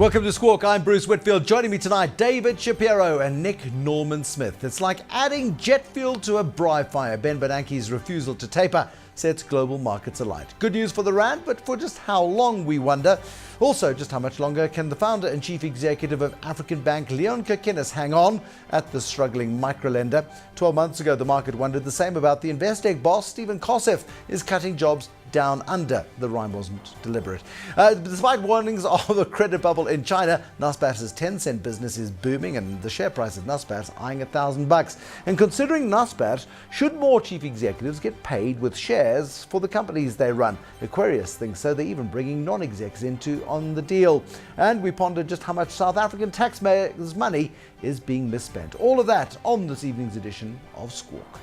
Welcome to Squawk. I'm Bruce Whitfield. Joining me tonight, David Shapiro and Nick Norman-Smith. It's like adding jet fuel to a braai fire. Bernanke's refusal to taper sets global markets alight. Good news for the rand, but for just how long, we wonder. Also, just how much longer can the founder and chief executive of African bank Leon Kirkinis hang on at the struggling microlender? 12 months ago, the market wondered the same about the Investec boss. Stephen Koseff is cutting jobs down under. The rhyme wasn't deliberate. Despite warnings of a credit bubble in China, Naspers' 10 Cent business is booming and the share price of Naspers eyeing $1,000. And considering Naspers, should more chief executives get paid with shares for the companies they run? Acquarius thinks so. They're even bringing non-execs on the deal. And we pondered just how much South African taxpayers' money is being misspent. All of that on this evening's edition of Squawk.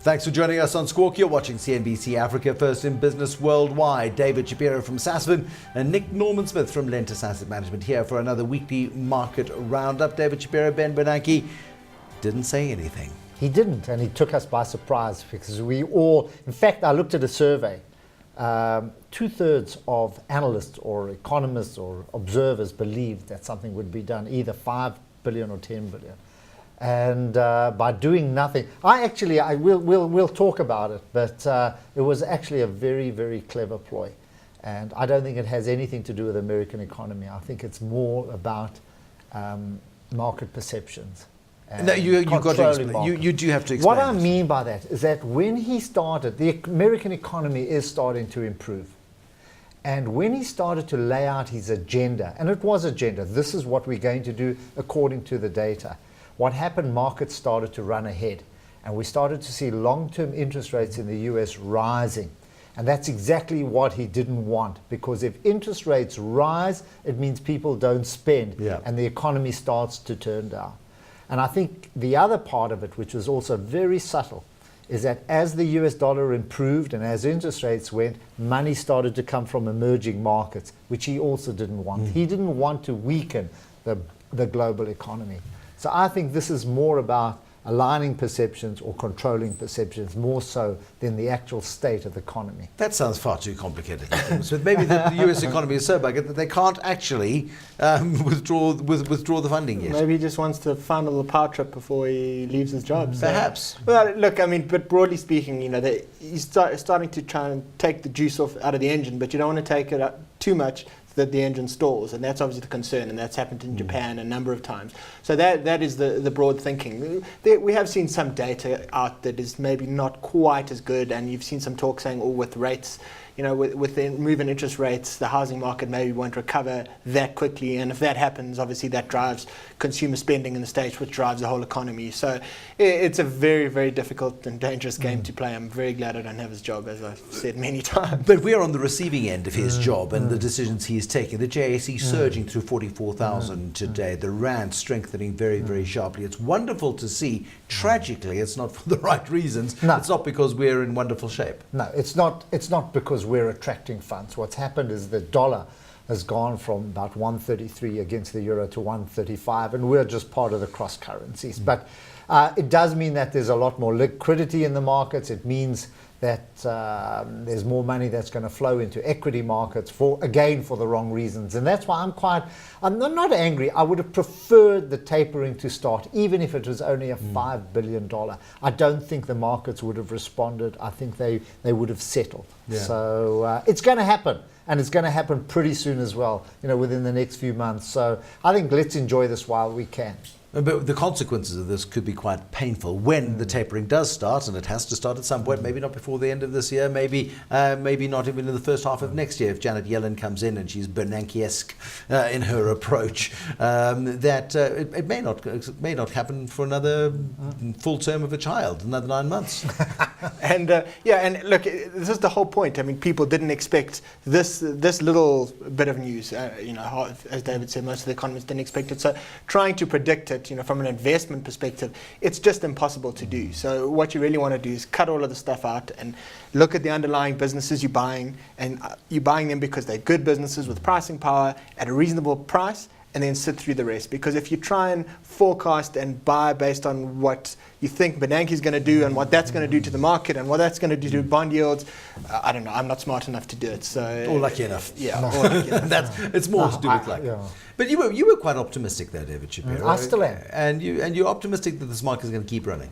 Thanks for joining us on Squawk. You're watching CNBC Africa, first in business worldwide. David Shapiro from Sasfin and Nick Norman-Smith from Lentis Asset Management here for another weekly market roundup. David Shapiro, Bernanke didn't say anything. He didn't, and he took us by surprise because we all, in fact, I looked at a survey. 2/3 of analysts or economists or observers believed that something would be done, either 5 billion or 10 billion. And by doing nothing, we'll talk about it, but it was actually a very, very clever ploy. And I don't think it has anything to do with the American economy. I think it's more about market perceptions. No, you've got to explain. You do have to explain. What I mean by that is that when he started, the American economy is starting to improve. And when he started to lay out his agenda, and it was agenda, this is what we're going to do according to the data. What happened, markets started to run ahead. And we started to see long-term interest rates in the US rising. And that's exactly what he didn't want, because if interest rates rise, it means people don't spend, and the economy starts to turn down. And I think the other part of it, which was also very subtle, is that as the US dollar improved and as interest rates went, money started to come from emerging markets, which he also didn't want. He didn't want to weaken the global economy. So I think this is more about aligning perceptions or controlling perceptions more so than the actual state of the economy. That sounds far too complicated. So maybe the US economy is so big that they can't actually withdraw the funding yet. Maybe he just wants to final the power trip before he leaves his job. Perhaps. Well, look, I mean, but broadly speaking, he's starting to try and take the juice out of the engine, but you don't want to take it up too much that the engine stalls, and that's obviously the concern, and that's happened in Japan a number of times. So that is the broad thinking. We have seen some data out that is maybe not quite as good, and you've seen some talk saying, with rates, with the move in interest rates, the housing market maybe won't recover that quickly, and if that happens, obviously that drives consumer spending in the States, which drives the whole economy. So it's a very, very difficult and dangerous game to play. I'm very glad I don't have his job, as I've said many times. But we're on the receiving end of his job and the decisions he's taking. The JSE surging through 44,000 today. The rand strengthening very, very sharply. It's wonderful to see. Tragically, it's not for the right reasons. No. It's not because we're in wonderful shape. No, it's not because we're attracting funds. What's happened is the dollar has gone from about 133 against the euro to 135, and we're just part of the cross currencies. But it does mean that there's a lot more liquidity in the markets. It means that there's more money that's going to flow into equity markets for the wrong reasons. And that's why I'm not angry. I would have preferred the tapering to start, even if it was only a $5 billion. I don't think the markets would have responded. I think they would have settled. Yeah. So it's going to happen. And it's going to happen pretty soon as well, within the next few months. So I think let's enjoy this while we can. But the consequences of this could be quite painful when the tapering does start, and it has to start at some point, maybe not before the end of this year, maybe not even in the first half of next year, if Janet Yellen comes in and she's Bernanke-esque in her approach. It may not happen for another full term of a child, another 9 months. And look, this is the whole point. I mean, people didn't expect this little bit of news. As David said, most of the economists didn't expect it. So trying to predict it, from an investment perspective, it's just impossible to do. So what you really want to do is cut all of the stuff out and look at the underlying businesses you're buying, and you're buying them because they're good businesses with pricing power at a reasonable price, and then sit through the rest. Because if you try and forecast and buy based on what you think Bernanke is going to do and what that's going to do to the market and what that's going to do to bond yields, I don't know. I'm not smart enough to do it. So Or lucky enough. Yeah, or lucky enough. It's more to do with luck. Yeah. But you were quite optimistic there, David Shapiro. I still am. And you're optimistic that this market is going to keep running.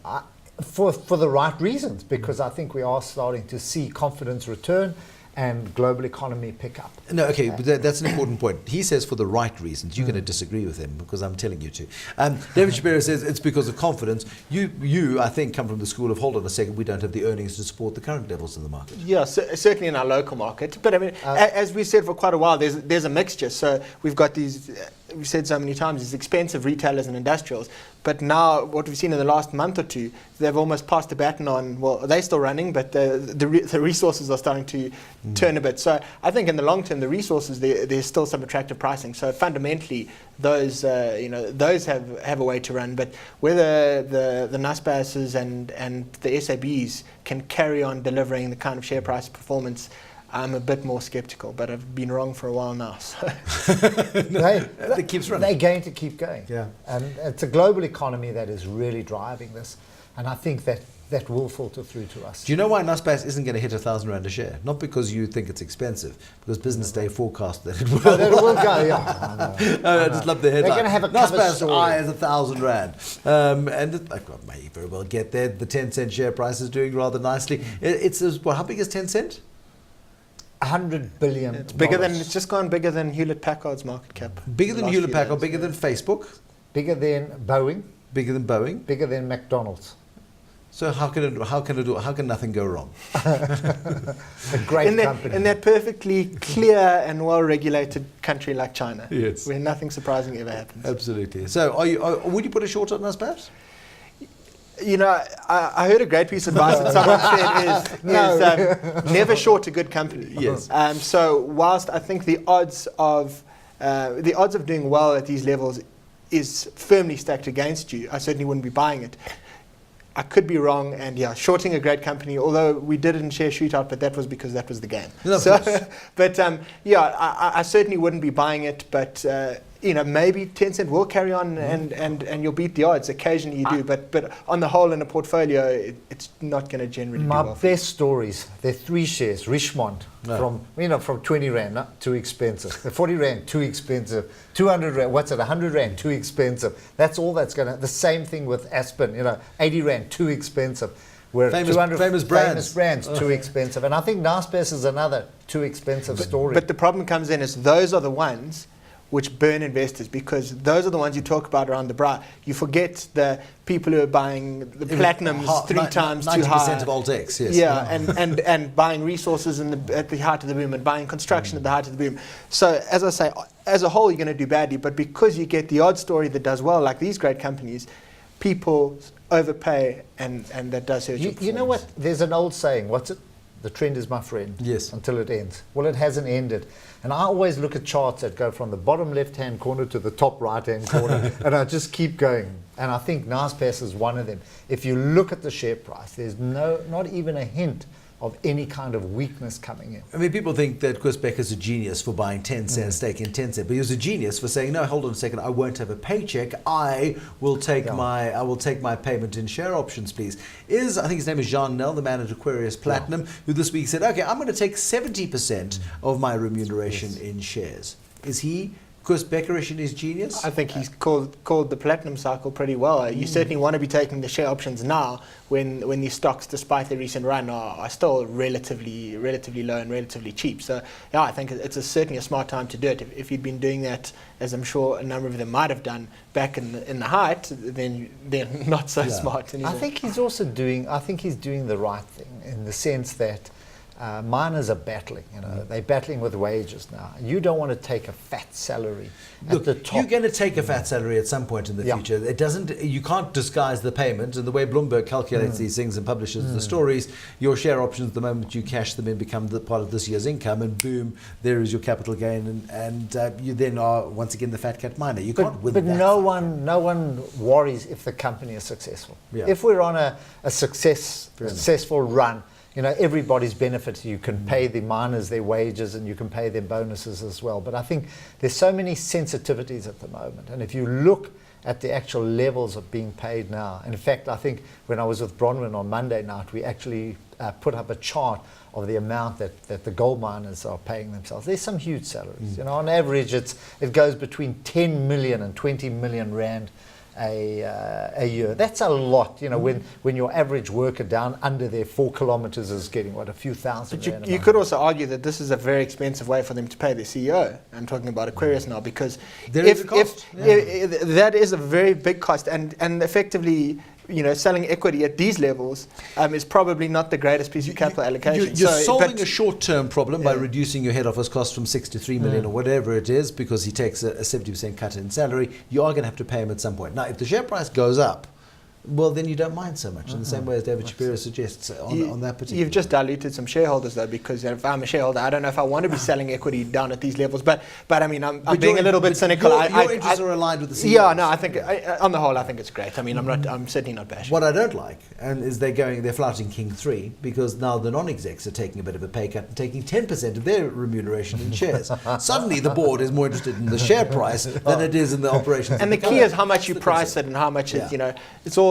For the right reasons, because I think we are starting to see confidence return and global economy pick up. No, okay, but that's an important point. He says for the right reasons. You're going to disagree with him because I'm telling you to. David Shapiro says it's because of confidence. You, I think, come from the school of, hold on a second, we don't have the earnings to support the current levels in the market. Yeah, certainly in our local market. But I mean, as we said for quite a while, there's a mixture. So we've got these, we've said so many times, these expensive retailers and industrials. But now what we've seen in the last month or two, they've almost passed the baton on, well, they're still running, but the resources are starting to turn a bit. So I think in the long term, the resources, there's still some attractive pricing. So fundamentally, those have a way to run. But whether the Naspers and the SABs can carry on delivering the kind of share price performance, I'm a bit more skeptical, but I've been wrong for a while now. So. It keeps running. They're going to keep going. Yeah. And it's a global economy that is really driving this. And I think that will filter through to us. Do you know why Naspers isn't going to hit R1,000 a share? Not because you think it's expensive, because Business Day forecast that it will. Oh, that it will go, yeah. I just love the headline. They're going to have a cover Naspers story. eye is R1,000. And it may very well get there. The 10 cent share price is doing rather nicely. It's how big is 10 cent? 100 billion. It's just gone bigger than Hewlett Packard's market cap. Bigger than Hewlett Packard, bigger than Facebook, Bigger than Boeing, bigger than Boeing. bigger than McDonald's. So how can nothing go wrong? A great company. In that perfectly clear and well-regulated country like China, Yes. where nothing surprising ever happens. Absolutely. So would you put a short on Naspers? You know, I heard a great piece of advice that someone said is never short a good company. Yes. So whilst I think the odds of doing well at these levels is firmly stacked against you, I certainly wouldn't be buying it. I could be wrong, and shorting a great company, although we did it in share shootout, but that was because that was the game. No, but I certainly wouldn't be buying it, but maybe 10 Cent will carry on and you'll beat the odds. Occasionally you do, but on the whole in a portfolio, it's not going to generally do well. My best stories, there are 3 shares. Richmond, from 20 Rand, not too expensive. 40 Rand, too expensive. 200 Rand, 100 Rand, too expensive. That's all that's going to, the same thing with Aspen, 80 Rand, too expensive. Where famous brands, too expensive. And I think Naspers is another too expensive story. But the problem comes in is those are the ones which burn investors, because those are the ones you talk about around the braai. You forget the people who are buying the platinums 3 times too high. 90% of alt-ex, yes. Yeah, and buying resources at the height of the boom and buying construction at the height of the boom. So as I say, as a whole you're going to do badly, but because you get the odd story that does well, like these great companies, people overpay and that does hurt your performance. You know what? There's an old saying, what's it? The trend is my friend. Yes. Until it ends. Well, it hasn't ended. And I always look at charts that go from the bottom left-hand corner to the top right-hand corner, and I just keep going. And I think Naspers is one of them. If you look at the share price, there's not even a hint of any kind of weakness coming in. I mean, people think that Koseff is a genius for buying 10 cent stake in 10 cent, but he was a genius for saying, no, hold on a second, I won't have a paycheck. I will take my payment in share options, please. I think his name is Jean Nel, the man at Aquarius Platinum, who this week said, okay, I'm going to take 70% of my remuneration in shares. Is he Koseff in his genius? I think he's called the platinum cycle pretty well. You certainly want to be taking the share options now when these stocks, despite their recent run, are still relatively low and relatively cheap. So yeah, I think it's certainly a smart time to do it. If you'd been doing that, as I'm sure a number of them might have done back in the height, then they're not so smart anymore. I think he's doing the right thing in the sense that miners are battling, they're battling with wages now. You don't want to take a fat salary at the top. You're going to take a fat salary at some point in the future. You can't disguise the payment, and the way Bloomberg calculates these things and publishes the stories, your share options, the moment you cash them in, become part of this year's income, and boom, there is your capital gain, and you then are once again the fat cat miner. You can't win that. But no one worries if the company is successful. Yeah. If we're on a successful run, everybody's benefited. You can pay the miners their wages and you can pay them bonuses as well. But I think there's so many sensitivities at the moment. And if you look at the actual levels of being paid now, and in fact, I think when I was with Bronwyn on Monday night, we actually put up a chart of the amount that the gold miners are paying themselves. There's some huge salaries. On average, it goes between 10 million and 20 million rand a year. That's a lot, when your average worker down under their 4 kilometers is getting a few thousand. But you could also argue that this is a very expensive way for them to pay their CEO. I'm talking about Acquarius now, because if that is a very big cost, and effectively, selling equity at these levels is probably not the greatest piece of capital allocation. You're solving a short-term problem by reducing your head office cost from 6 to 3 million or whatever it is, because he takes a 70% cut in salary. You are going to have to pay him at some point. Now, if the share price goes up, well, then you don't mind so much, in the same way as David Shapiro suggests on that particular. You've just diluted some shareholders, though, because if I'm a shareholder, I don't know if I want to be selling equity down at these levels. But I mean, I'm being a little bit cynical. Your interests are aligned with the CEO. Yeah, no, I think on the whole, I think it's great. I mean, I'm certainly not bashing. What I don't like, is they're flouting King 3, because now the non-execs are taking a bit of a pay cut and taking 10% of their remuneration in shares. Suddenly, the board is more interested in the share price than it is in the operations. And the key is how much you price it and how much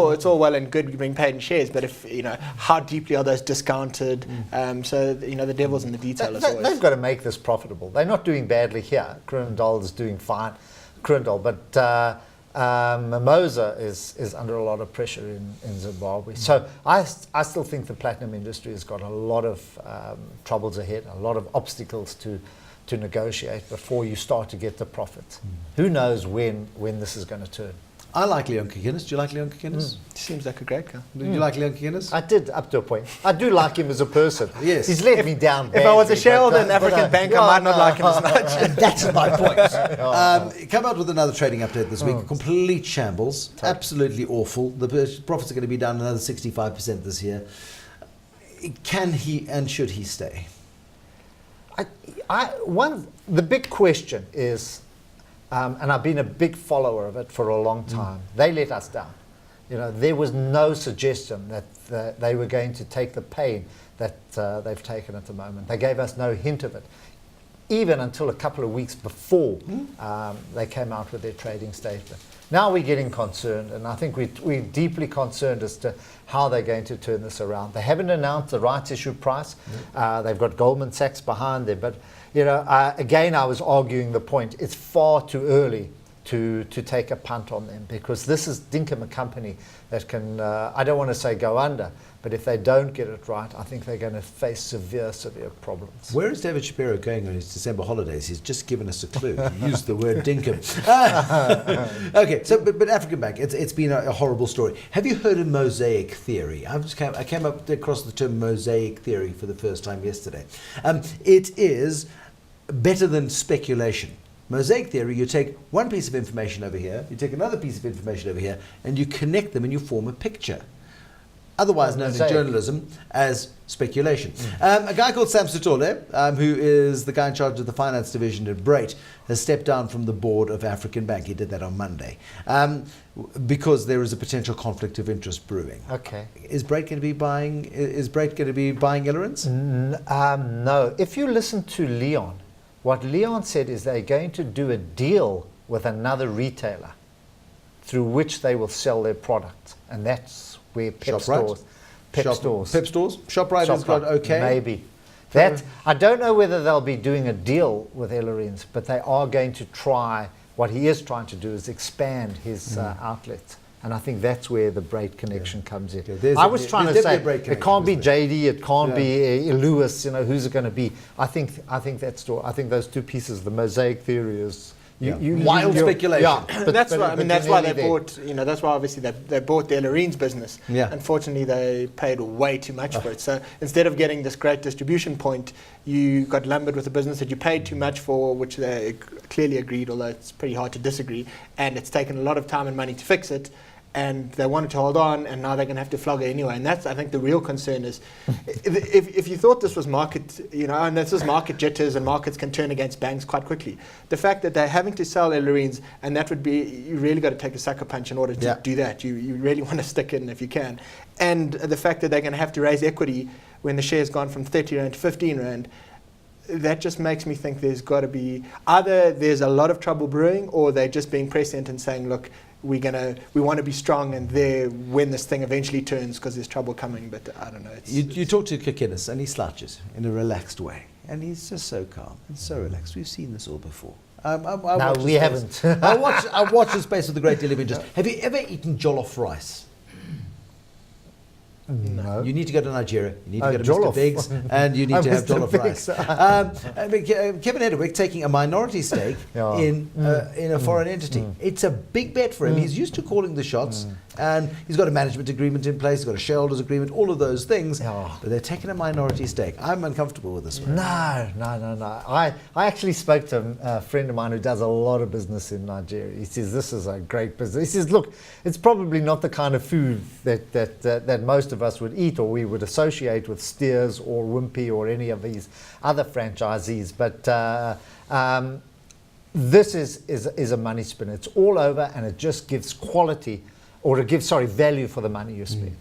it's all well and good being paid in shares, but if how deeply are those discounted? So the devil's in the detail as always. They've got to make this profitable. They're not doing badly here. Krundal is doing fine, but Mimosa is under a lot of pressure in Zimbabwe. So I still think the platinum industry has got a lot of troubles ahead, a lot of obstacles to negotiate before you start to get the profits. Who knows when this is going to turn? I like Leon Kirkinis. Do you like Leon Kirkinis? Seems like a great guy. Do you like Leon Kirkinis? I did, up to a point. I do like him as a person. Yes. He's let me down badly. If I was a shareholder in African Bank, I might not like him as much. That's my point. Come out with another trading update this week. Complete shambles. Absolutely awful. The profits are going to be down another 65% this year. Can he and should he stay? The big question is, and I've been a big follower of it for a long time. They let us down. There was no suggestion that they were going to take the pain that they've taken at the moment. They gave us no hint of it, even until a couple of weeks before they came out with their trading statement. Now we're getting concerned, and I think we're deeply concerned as to how they're going to turn this around. They haven't announced the rights issue price. They've got Goldman Sachs behind them, but again, I was arguing the point. It's far too early to take a punt on them, because this is Dinkum, a company that can, I don't want to say go under, but if they don't get it right, I think they're going to face severe problems. Where is David Shapiro going on his December holidays? He's just given us a clue. He used the word Dinkum. Okay, so but African Bank, it's been a horrible story. Have you heard of mosaic theory? I came up across the term mosaic theory for the first time yesterday. It is better than speculation. Mosaic theory, you take one piece of information over here, you take another piece of information over here, and you connect them and you form a picture. Otherwise known in journalism as speculation. A guy called Sam Sitole, who is the guy in charge of the finance division at Braai, has stepped down from the board of African Bank. He did that on Monday, because there is a potential conflict of interest brewing. Okay. Is Braai going to be buying? Is Braai going to be buying Ellerins? No. If you listen to Leon, what Leon said is they're going to do a deal with another retailer through which they will sell their product, and that's where Pep stores. ShopRite has got okay. Maybe. I don't know whether they'll be doing a deal with Ellerins, but they are going to try. What he is trying to do is expand his outlets. And I think that's where the Braai connection comes in. I was trying to say it can't be JD, it can't be Lewis. Who's it going to be? I think those two pieces, the mosaic theory is wild speculation. Yeah, that's why. I mean, that's why they bought. That's why obviously they bought the Ellerins business. Yeah. Unfortunately, they paid way too much for it. So instead of getting this great distribution point, you got lumbered with a business that you paid too much for, which they clearly agreed. Although it's pretty hard to disagree, and it's taken a lot of time and money to fix it. and they wanted to hold on, and now they're going to have to flog it anyway. And that's, I think, the real concern is, if you thought this was market, and this is market jitters, and markets can turn against banks quite quickly. The fact that they're having to sell Ellerines, and that would be, you really got to take a sucker punch in order to do that. You really want to stick in if you can. And the fact that they're going to have to raise equity when the share's gone from 30 Rand to 15 Rand, that just makes me think there's got to be, either there's a lot of trouble brewing, or they're just being prescient and saying, look, we want to be strong, and there when this thing eventually turns, because there's trouble coming. But I don't know. You talk to Kirkinis and he slouches in a relaxed way, and he's just so calm and so relaxed. We've seen this all before. No, we haven't. I watch the space with a great deal of interest. Have you ever eaten jollof rice? No. You need to go to Nigeria. You need to go to jollof. Mr. Biggs, and you need to have Mr. jollof rice. Kevin Hedderwick taking a minority stake in a foreign entity. It's a big bet for him. He's used to calling the shots, and he's got a management agreement in place. He's got a shareholders agreement. All of those things. But they're taking a minority stake. I'm uncomfortable with this one. No. I actually spoke to a friend of mine who does a lot of business in Nigeria. He says this is a great business. He says, look, it's probably not the kind of food that most of us would eat, or we would associate with Steers or Wimpy or any of these other franchisees, but this is a money spin. It's all over, and it just gives quality, or it gives value for the money you spend.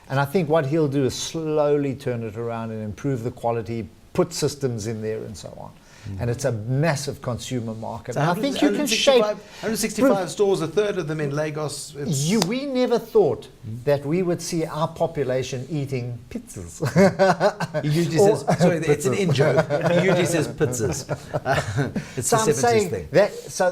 And I think what he'll do is slowly turn it around and improve the quality, put systems in there and so on. And it's a massive consumer market. So and I think you can shape 165 stores, a third of them in Lagos. We never thought that we would see our population eating pizzas. He usually says, sorry, it's an in-joke. He usually says pizzas. It's so the I'm 70s saying thing.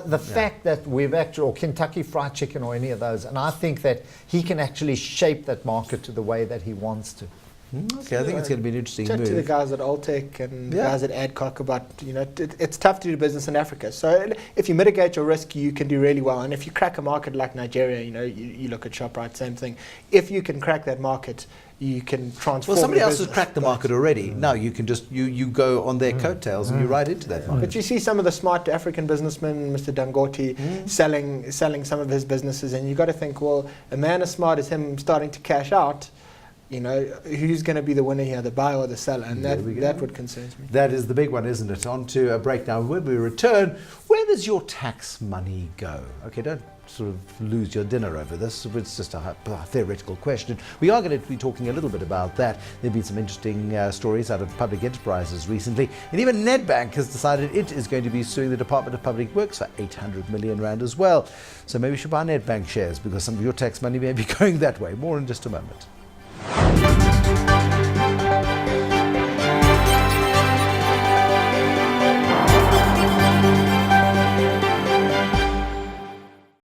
The fact that we've actually, or Kentucky Fried Chicken or any of those, and I think that he can actually shape that market to the way that he wants to. Okay, I think it's going to be an interesting Chat move. to the guys at Alltech and the guys at Adcock about, it's tough to do business in Africa. So if you mitigate your risk, you can do really well. And if you crack a market like Nigeria, you look at ShopRite, same thing. If you can crack that market, you can transform. Well, somebody else has business. cracked the market already. Now you can just you go on their coattails and you ride into that market. But you see some of the smart African businessmen, Mr. Dangote, selling some of his businesses, and you got to think, well, a man as smart as him starting to cash out, who's going to be the winner here, the buyer or the seller? And that would concern me. That is the big one, isn't it? On to a break now. When we return, where does your tax money go? Okay, don't sort of lose your dinner over this. It's just a theoretical question. We are going to be talking a little bit about that. There have been some interesting stories out of public enterprises recently. And even Nedbank has decided it is going to be suing the Department of Public Works for 800 million rand as well. So maybe you should buy Nedbank shares, because some of your tax money may be going that way. More in just a moment.